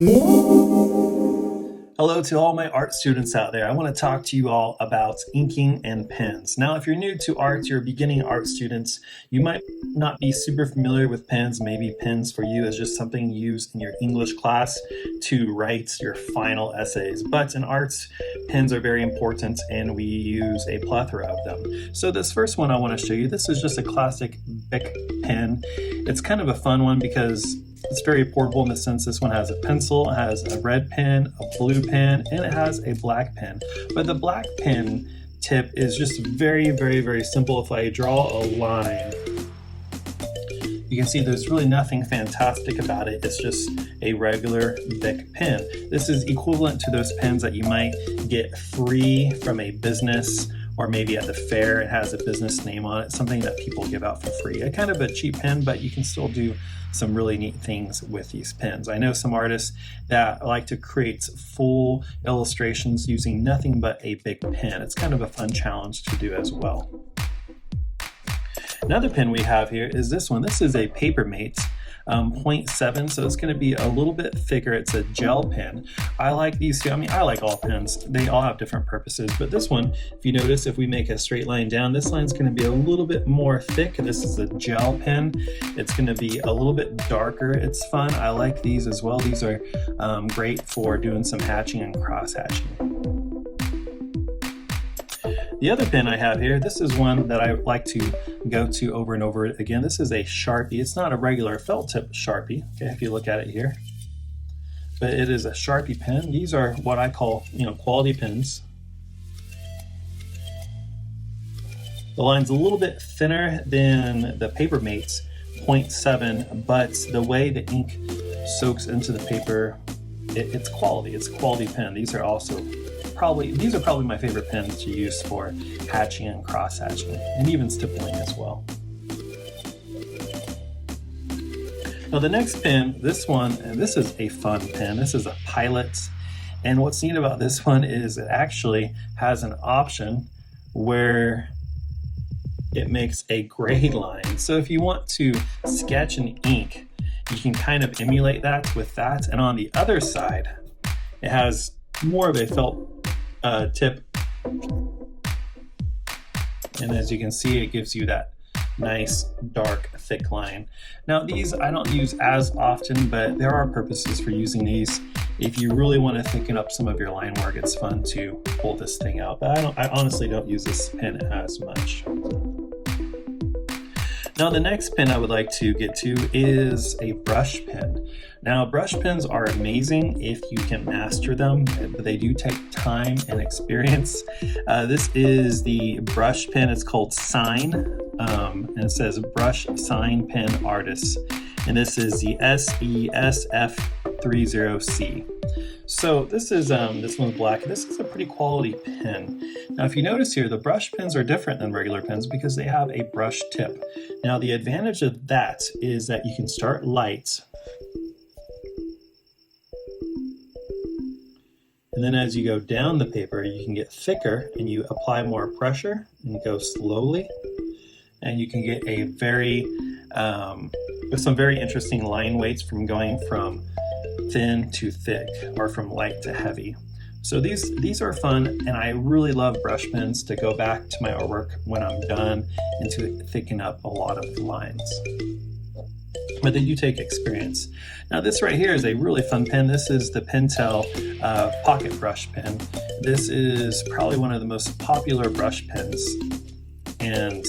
Hello to all my art students out there. I want to talk to you all about inking and pens. Now, if you're new to art, you're beginning art students, you might not be super familiar with pens. Maybe pens for you is just something you use in your English class to write your final essays. But in arts, pens are very important and we use a plethora of them. So this first one I want to show you, this is just a classic Bic pen. It's kind of a fun one because it's very portable in the sense this one has a pencil, it has a red pen, a blue pen, and it has a black pen. But the black pen tip is just very simple. If I draw a line, you can see there's really nothing fantastic about it. It's just a regular Bic pen. This is equivalent to those pens that you might get free from a business or maybe at the fair. It has a business name on it, something that people give out for free. A kind of a cheap pen, but you can still do some really neat things with these pens. I know some artists that like to create full illustrations using nothing but a Bic pen. It's kind of a fun challenge to do as well. Another pen we have here is this one. This is a Papermate 0.7, so it's going to be a little bit thicker. It's a gel pen. I like these two. I mean, I like all pens. They all have different purposes, but this one, if you notice, if we make a straight line down, this line's going to be a little bit more thick. This is a gel pen. It's going to be a little bit darker. It's fun. I like these as well. These are great for doing some hatching and cross hatching. The other pen I have here, this is one that I like to go to over and over again. This is a Sharpie. It's not a regular felt tip Sharpie, okay, if you look at it here, but it is a Sharpie pen. These are what I call, quality pens. The line's a little bit thinner than the Papermate's 0.7, but the way the ink soaks into the paper, it's quality. It's a quality pen. These are probably my favorite pens to use for hatching and cross hatching, and even stippling as well. Now the next pen, this is a fun pen. This is a Pilot, and what's neat about this one is it actually has an option where it makes a gray line. So if you want to sketch in ink, you can kind of emulate that with that. And on the other side, it has more of a felt tip, and as you can see, it gives you that nice dark thick line. Now these I don't use as often, but there are purposes for using these. If you really want to thicken up some of your line work, it's fun to pull this thing out, but I honestly don't use this pen as much. Now the next pen I would like to get to is a brush pen. Now brush pens are amazing if you can master them, but they do take time and experience. This is the brush pen. It's called Sign, and it says Brush Sign Pen Artist, and this is the SESF30C. So this one's black. This is a pretty quality pen. Now if you notice here, the brush pens are different than regular pens because they have a brush tip. Now the advantage of that is that you can start light, and then as you go down the paper, you can get thicker and you apply more pressure and go slowly, and you can get a some very interesting line weights from going from thin to thick or from light to heavy. So these are fun, and I really love brush pens to go back to my artwork when I'm done and to thicken up a lot of the lines. But they do take experience. Now this right here is a really fun pen. This is the Pentel pocket brush pen. This is probably one of the most popular brush pens, and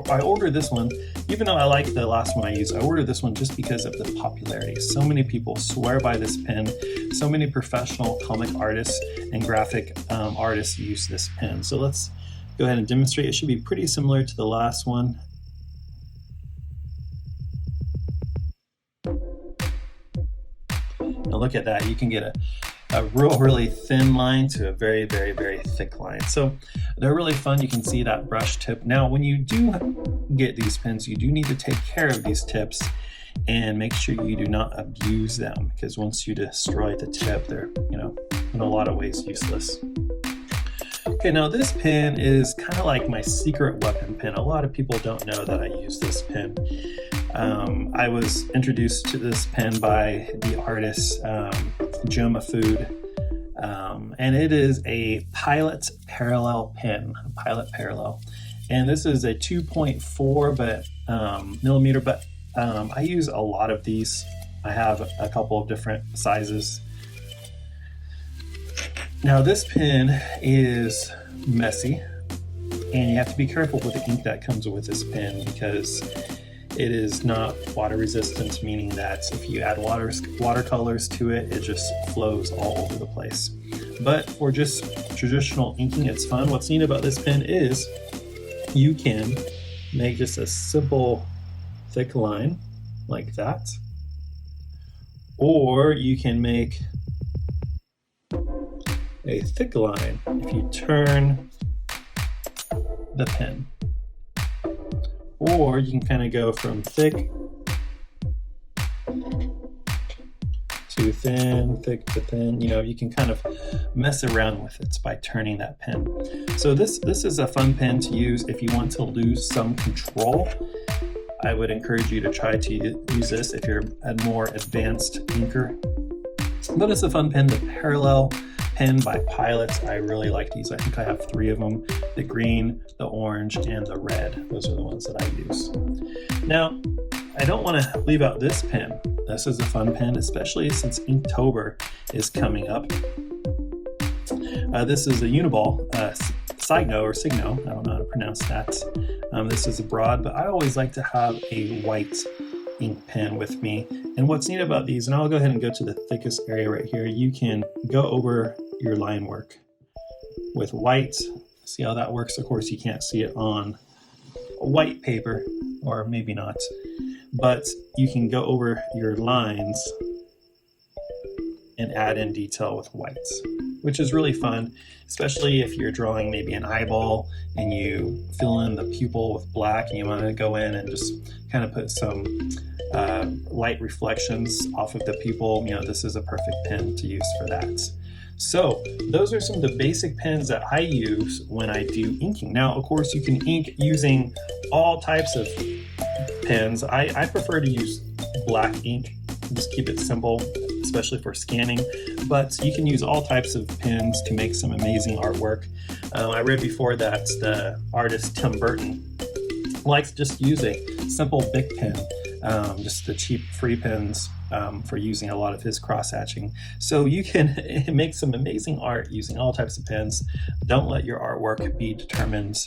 I ordered this one, even though I like the last one I used. I ordered this one just because of the popularity. So many people swear by this pen. So many professional comic artists and graphic artists use this pen. So let's go ahead and demonstrate. It should be pretty similar to the last one. Now look at that. You can get a really thin line to a very thick line. So they're really fun. You can see that brush tip. Now when you do get these pens, you do need to take care of these tips and make sure you do not abuse them, because once you destroy the tip, they're in a lot of ways useless. Okay, now this pen is kind of like my secret weapon pen. A lot of people don't know that I use this pen. I was introduced to this pen by the artist Joma Food. And it is a Pilot Parallel pen, Pilot Parallel. And this is a 2.4 millimeter, but I use a lot of these. I have a couple of different sizes. Now this pen is messy, and you have to be careful with the ink that comes with this pen because it is not water resistant, meaning that if you add watercolors to it, it just flows all over the place. But for just traditional inking, it's fun. What's neat about this pen is you can make just a simple thick line like that, or you can make a thick line if you turn the pen, or you can kind of go from thick to thin, thick to thin. You know, you can kind of mess around with it by turning that pen. So this is a fun pen to use if you want to lose some control. I would encourage you to try to use this if you're a more advanced inker. But it's a fun pen. The Parallel pen by Pilot, I really like these. I think I have 3 of them: the green, the orange, and the red. Those are the ones that I use. Now, I don't want to leave out this pen. This is a fun pen, especially since Inktober is coming up. This is a Uniball, Signo, I don't know how to pronounce that. This is a broad, but I always like to have a white ink pen with me. And what's neat about these, and I'll go ahead and go to the thickest area right here, you can go over your line work with white. See how that works? Of course, you can't see it on white paper, or maybe not, but you can go over your lines and add in detail with whites, which is really fun, especially if you're drawing maybe an eyeball and you fill in the pupil with black and you want to go in and just kind of put some light reflections off of the pupil. You know, this is a perfect pen to use for that. So those are some of the basic pens that I use when I do inking. Now, of course, you can ink using all types of pens. I prefer to use black ink, just keep it simple, especially for scanning, but you can use all types of pens to make some amazing artwork. I read before that the artist Tim Burton likes to just use a simple Bic pen, just the cheap free pens for using a lot of his cross-hatching. So you can make some amazing art using all types of pens. Don't let your artwork be determined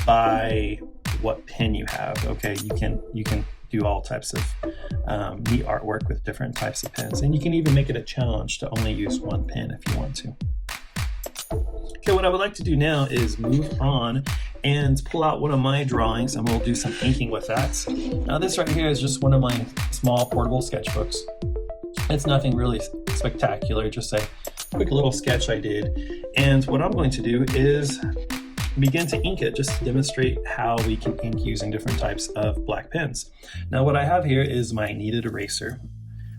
by what pen you have. Okay, you can do all types of neat artwork with different types of pens, and you can even make it a challenge to only use one pen if you want to. Okay, what I would like to do now is move on and pull out one of my drawings, and we'll do some inking with that. Now this right here is just one of my small portable sketchbooks. It's nothing really spectacular, just a quick little sketch I did. And what I'm going to do is begin to ink it, just to demonstrate how we can ink using different types of black pens. Now what I have here is my kneaded eraser.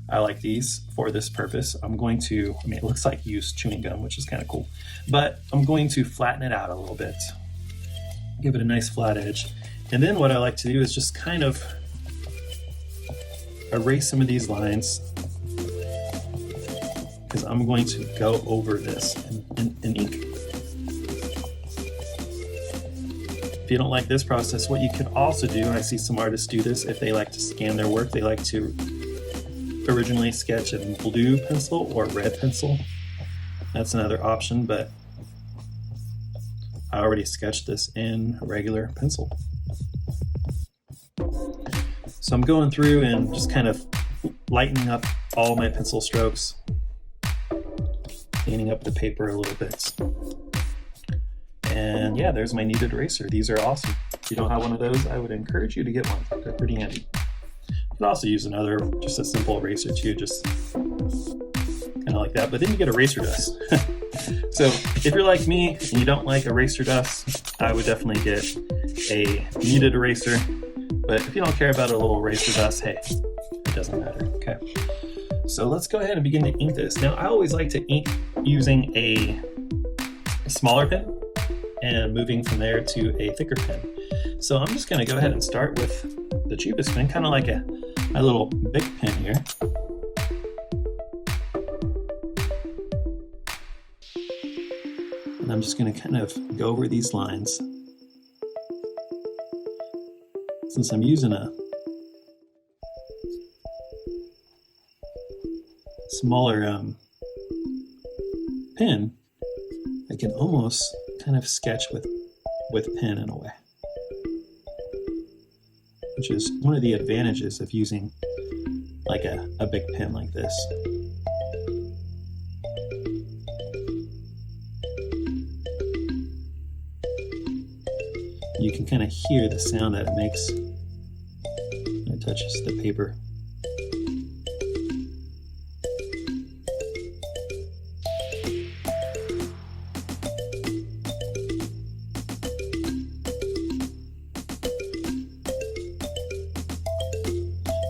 I like these for this purpose. I'm going to, it looks like used chewing gum, which is kind of cool, but I'm going to flatten it out a little bit, give it a nice flat edge. And then what I like to do is just kind of erase some of these lines, because I'm going to go over this in ink. If you don't like this process, what you can also do, and I see some artists do this, if they like to scan their work, they like to originally sketch in blue pencil or red pencil. That's another option, but I already sketched this in a regular pencil. So I'm going through and just kind of lightening up all my pencil strokes, cleaning up the paper a little bit. And yeah, there's my kneaded eraser. These are awesome. If you don't have one of those, I would encourage you to get one. They're pretty handy. You can also use another, just a simple eraser too, just kind of like that, but then you get eraser dust. So if you're like me and you don't like eraser dust, I would definitely get a kneaded eraser. But if you don't care about a little eraser dust, hey, it doesn't matter, okay? So let's go ahead and begin to ink this. Now, I always like to ink using a smaller pen and moving from there to a thicker pen. So I'm just gonna go ahead and start with the cheapest pen, kind of like my little Bic pen here. And I'm just going to kind of go over these lines. Since I'm using a smaller pen, I can almost kind of sketch with pen in a way, which is one of the advantages of using like a big pen like this. You can kind of hear the sound that it makes when it touches the paper.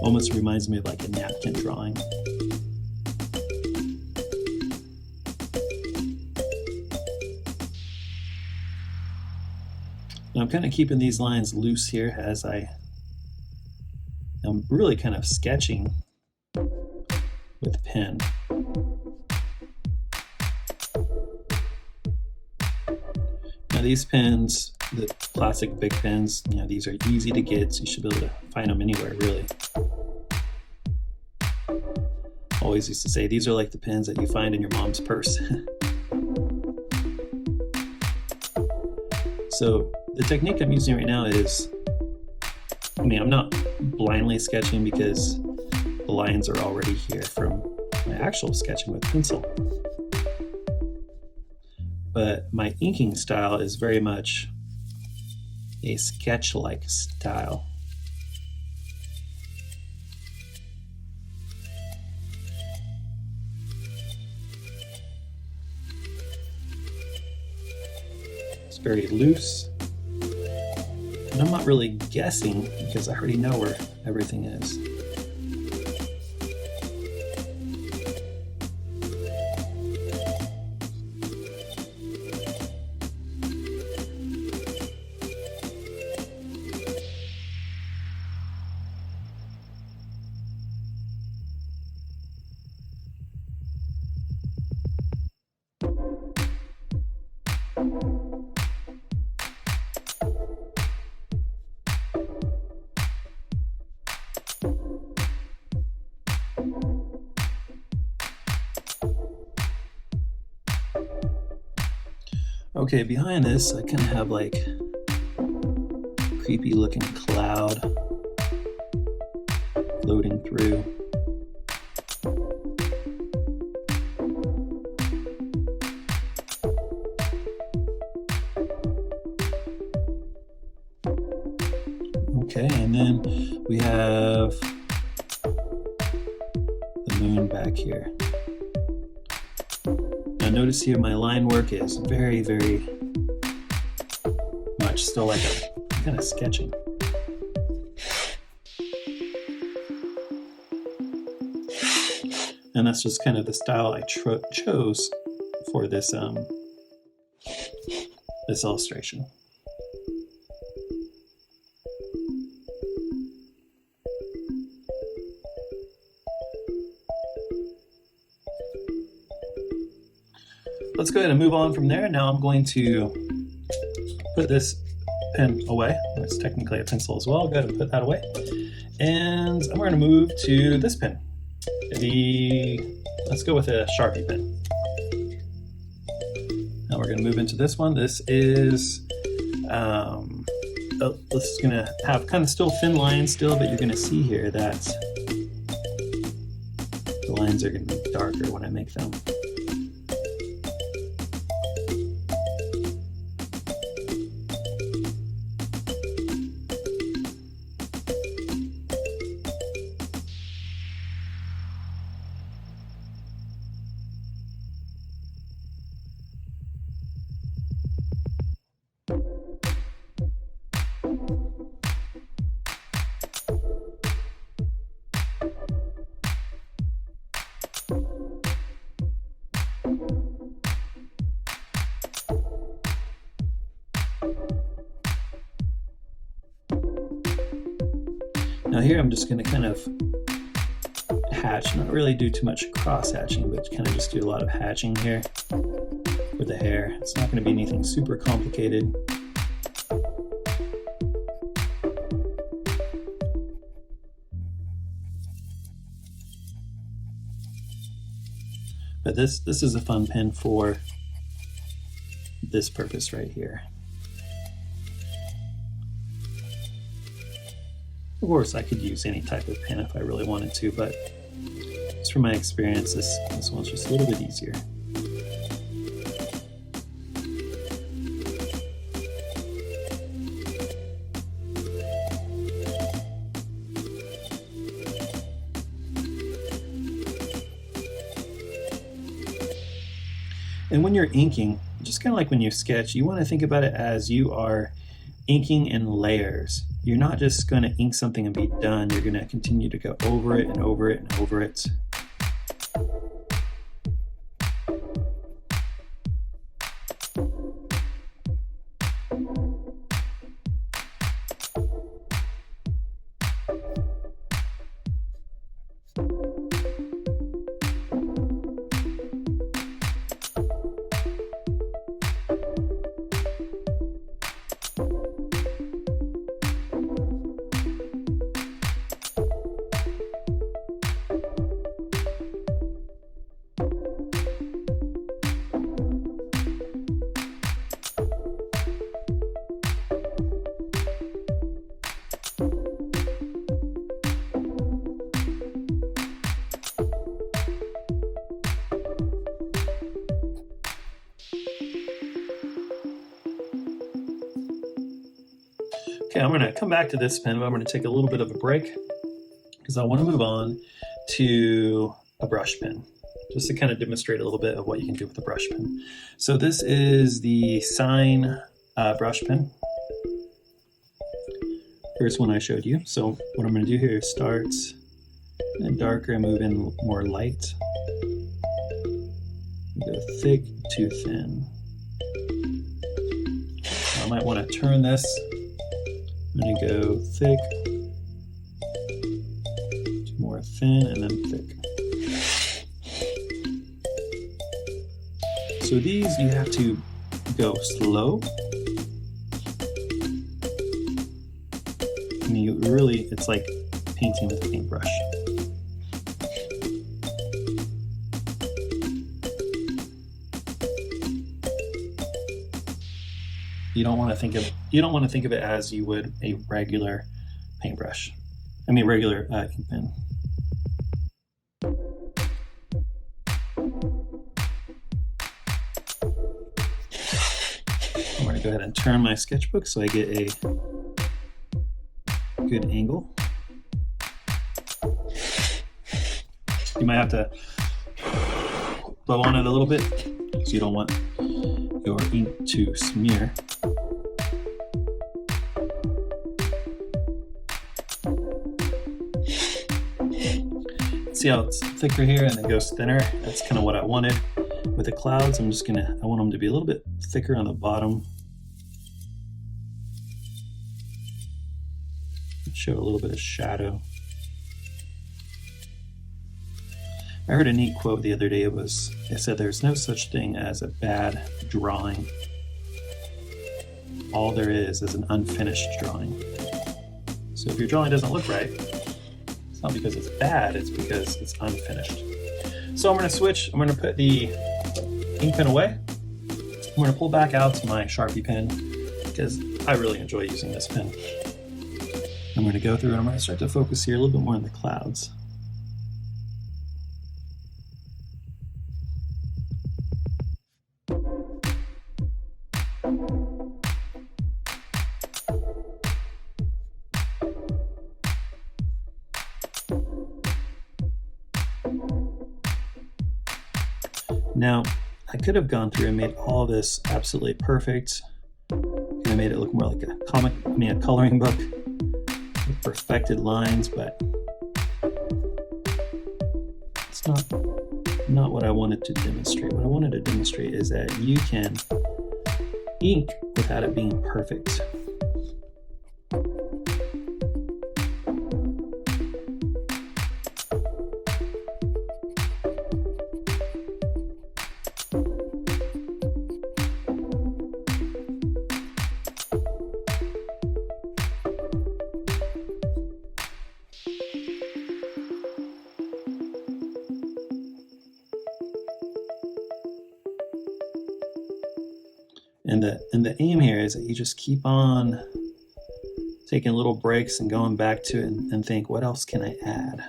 Almost reminds me of like a napkin drawing. Now I'm kind of keeping these lines loose here as I'm really kind of sketching with pen. Now these pens, the plastic big pens, these are easy to get, so you should be able to find them anywhere really. Always used to say these are like the pens that you find in your mom's purse. So the technique I'm using right now is, I'm not blindly sketching because the lines are already here from my actual sketching with pencil. But my inking style is very much a sketch-like style. It's very loose, and I'm not really guessing because I already know where everything is. Okay, behind this, I kind of have like a creepy looking cloud floating through. Okay, and then we have the moon back here. Now notice here my line work is very, very much still like a kind of sketching. And that's just kind of the style I chose for this this illustration. Let's go ahead and move on from there. Now I'm going to put this pen away. It's technically a pencil as well. Go ahead and put that away. And I'm going to move to this pen. Let's go with a Sharpie pen. Now we're going to move into this one. This is this is going to have kind of still thin lines still, but you're going to see here that the lines are going to be darker when I make them. Now here I'm just going to kind of hatch, not really do too much cross hatching, but kind of just do a lot of hatching here. for the hair. It's not going to be anything super complicated. But this is a fun pen for this purpose right here. Of course, I could use any type of pen if I really wanted to, but just from my experience, this one's just a little bit easier. And when you're inking, just kind of like when you sketch, you want to think about it as you are inking in layers. You're not just going to ink something and be done. You're going to continue to go over it and over it and over it. Okay, I'm going to come back to this pen, but I'm going to take a little bit of a break because I want to move on to a brush pen, just to kind of demonstrate a little bit of what you can do with a brush pen. So this is the Sign brush pen. First one I showed you. So what I'm going to do here is start and darker and move in more light. Go thick to thin. I might want to turn this. I'm going to go thick to more thin and then thick. So these you have to go slow. I mean, it's like painting with a paintbrush. You don't want to think of it as you would a regular paintbrush. I mean, regular ink pen. I'm going to go ahead and turn my sketchbook so I get a good angle. You might have to blow on it a little bit because you don't want your ink to smear. See how it's thicker here and it goes thinner? That's kind of what I wanted. With the clouds, I want them to be a little bit thicker on the bottom. Show a little bit of shadow. I heard a neat quote the other day. It said there's no such thing as a bad drawing. All there is an unfinished drawing. So if your drawing doesn't look right, it's not because it's bad, it's because it's unfinished. So I'm going to switch. I'm going to put the ink pen away. I'm going to pull back out my Sharpie pen because I really enjoy using this pen. I'm going to go through and I'm going to start to focus here a little bit more on the clouds. Now, I could have gone through and made all this absolutely perfect. And I made it look more like a coloring book with perfected lines, but it's not what I wanted to demonstrate. What I wanted to demonstrate is that you can ink without it being perfect. And the aim here is that you just keep on taking little breaks and going back to it and think, what else can I add?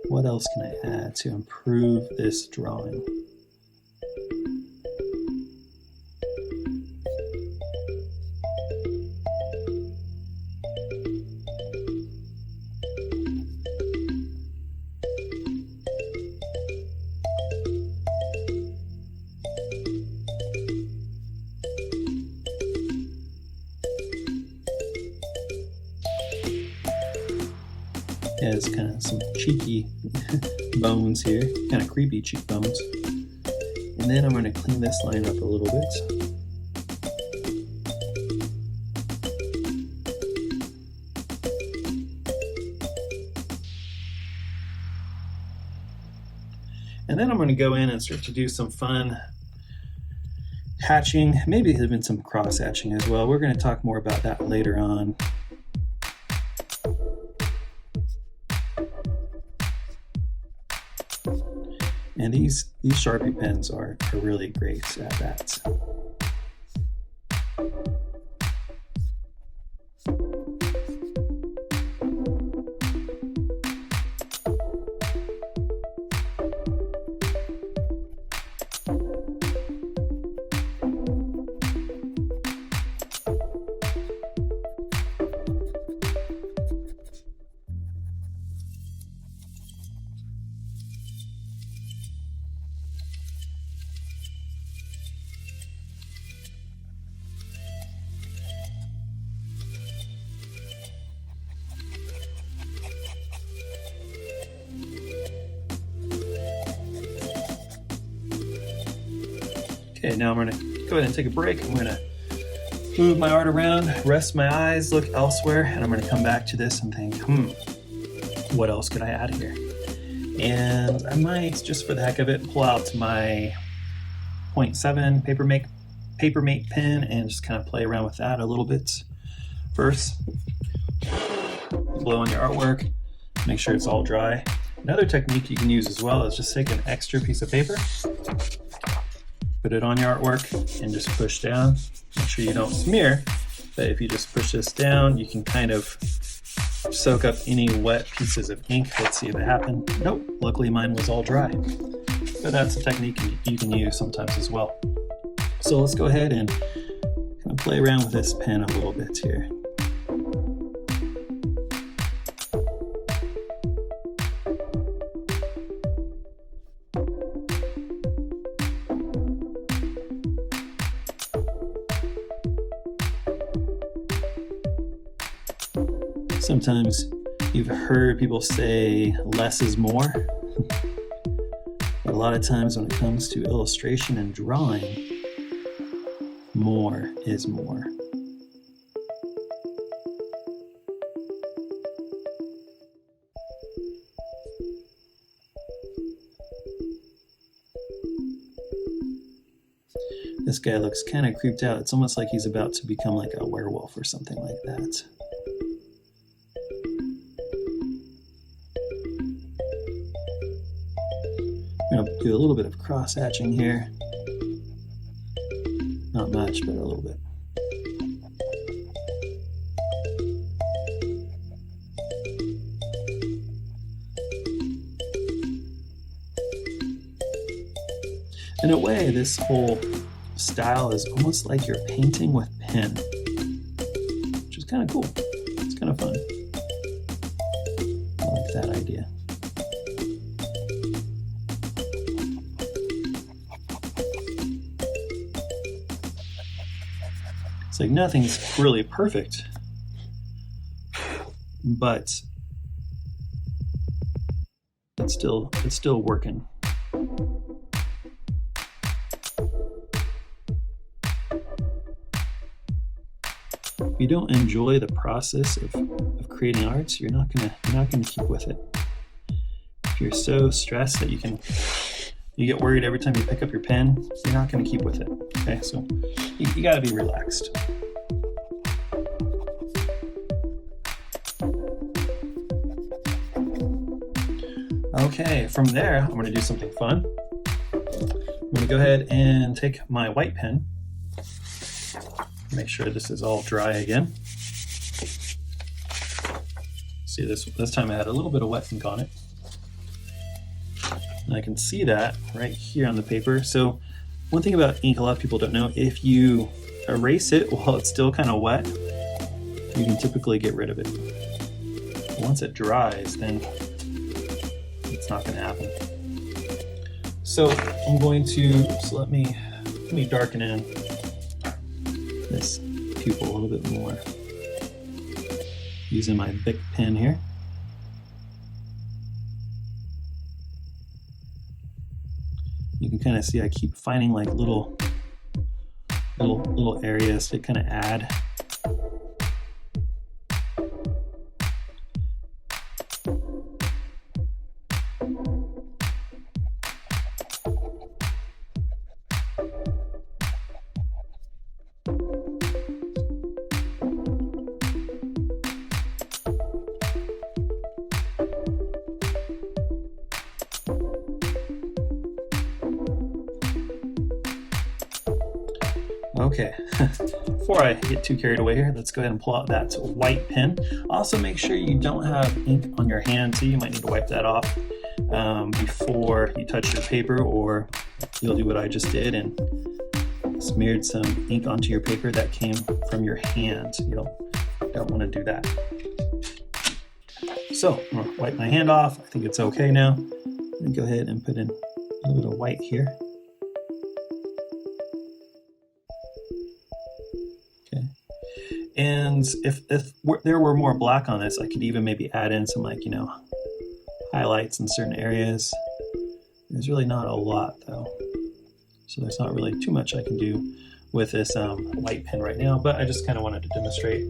What else can I add to improve this drawing? Has kind of some cheeky bones here, kind of creepy cheekbones. And then I'm going to clean this line up a little bit. And then I'm going to go in and start to do some fun hatching, maybe even some cross hatching as well. We're going to talk more about that later on. And these Sharpie pens are really great at that. Okay, now I'm going to go ahead and take a break. I'm going to move my art around, rest my eyes, look elsewhere, and I'm going to come back to this and think, what else could I add here? And I might, just for the heck of it, pull out my 0.7 Papermate pen and just kind of play around with that a little bit. First, blow on your artwork, make sure it's all dry. Another technique you can use as well is just take an extra piece of paper, put it on your artwork, and just push down. Make sure you don't smear, but if you just push this down, you can kind of soak up any wet pieces of ink. Let's see if it happened. Nope, luckily mine was all dry. But that's a technique you can use sometimes as well. So let's go ahead and kind of play around with this pen a little bit here. Sometimes you've heard people say less is more, but a lot of times when it comes to illustration and drawing, more is more. This guy looks kind of creeped out. It's almost like he's about to become like a werewolf or something like that. I'm going to do a little bit of cross hatching here. Not much, but a little bit. In a way, this whole style is almost like you're painting with pen, which is kind of cool. It's kind of fun. I like that idea. It's like nothing's really perfect, but it's still working. If you don't enjoy the process of creating art, you're not gonna keep with it. If you're so stressed that you get worried every time you pick up your pen, you're not gonna keep with it. Okay, so you gotta be relaxed. Okay, from there, I'm gonna do something fun. I'm going to go ahead and take my white pen. Make sure this is all dry again. See, this time I had a little bit of wet ink on it. And I can see that right here on the paper. So one thing about ink a lot of people don't know, if you erase it while it's still kind of wet, you can typically get rid of it. But once it dries, then it's not going to happen. So I'm going to, let me darken in this pupil a little bit more using my Bic pen here. You can kind of see I keep finding like little areas to kind of add. Okay, before I get too carried away here, let's go ahead and pull out that white pen. Also make sure you don't have ink on your hand, so you might need to wipe that off before you touch your paper, or you'll do what I just did and smeared some ink onto your paper that came from your hand. You don't want to do that. So I'm going to wipe my hand off. I think it's okay now. Let me go ahead and put in a little bit of white here. And if there were more black on this, I could even maybe add in some highlights in certain areas. There's really not a lot though. So there's not really too much I can do with this white pen right now, but I just kind of wanted to demonstrate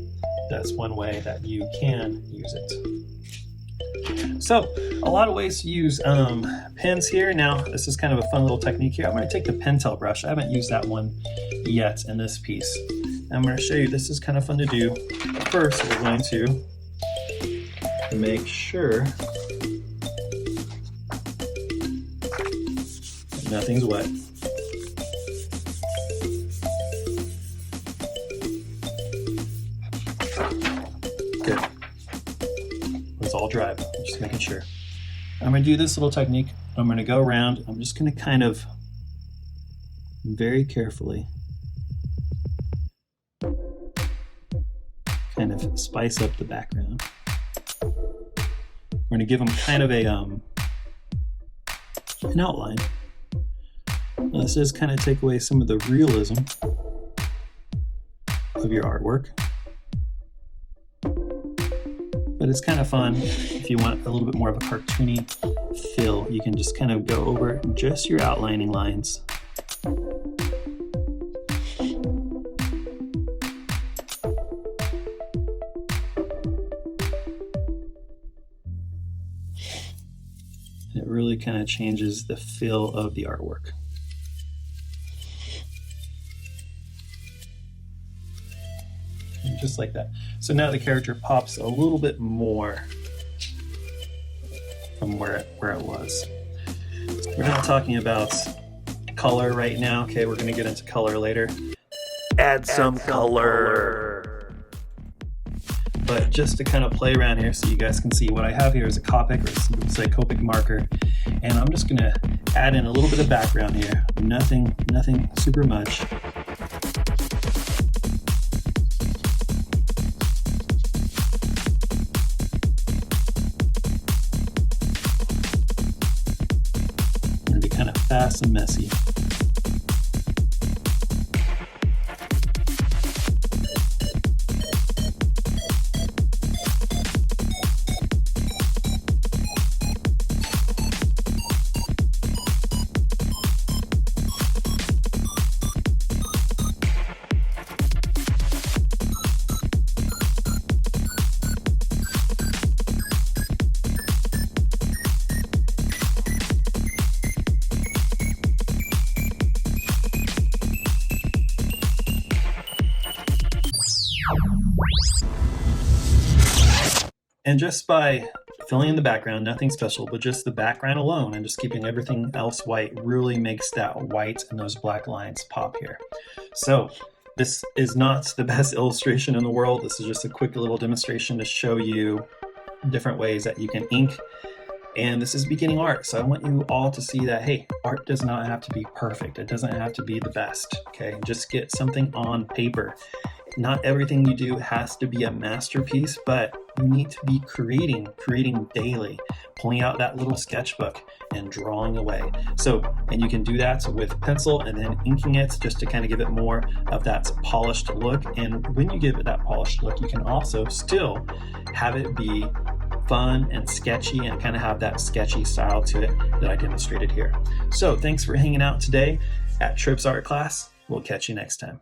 that's one way that you can use it. So a lot of ways to use pens here. Now this is kind of a fun little technique here. I'm going to take the Pentel brush. I haven't used that one yet in this piece. I'm going to show you, this is kind of fun to do. First, we're going to make sure nothing's wet. Good. It's all dry, but I'm just making sure. I'm going to do this little technique. I'm going to go around. I'm just going to kind of very carefully kind of spice up the background. We're going to give them kind of an outline. Now, this does kind of take away some of the realism of your artwork, but it's kind of fun. If you want a little bit more of a cartoony feel, you can just kind of go over just your outlining lines. It really kind of changes the feel of the artwork. And just like that. So now the character pops a little bit more from where it was. We're not talking about color right now. Okay, we're going to get into color later. Add some color. But just to kind of play around here so you guys can see, what I have here is a Copic, or say Copic marker, and I'm just going to add in a little bit of background here. Nothing super much. Going to be kind of fast and messy. And just by filling in the background, nothing special, but just the background alone and just keeping everything else white really makes that white and those black lines pop here. So this is not the best illustration in the world. This is just a quick little demonstration to show you different ways that you can ink. And this is beginning art. So I want you all to see that, hey, art does not have to be perfect. It doesn't have to be the best, okay? Just get something on paper. Not everything you do has to be a masterpiece, but you need to be creating daily, pulling out that little sketchbook and drawing away. So, and you can do that with pencil and then inking it just to kind of give it more of that polished look. And when you give it that polished look, you can also still have it be fun and sketchy and kind of have that sketchy style to it that I demonstrated here. So thanks for hanging out today at Tripp's Art Class. We'll catch you next time.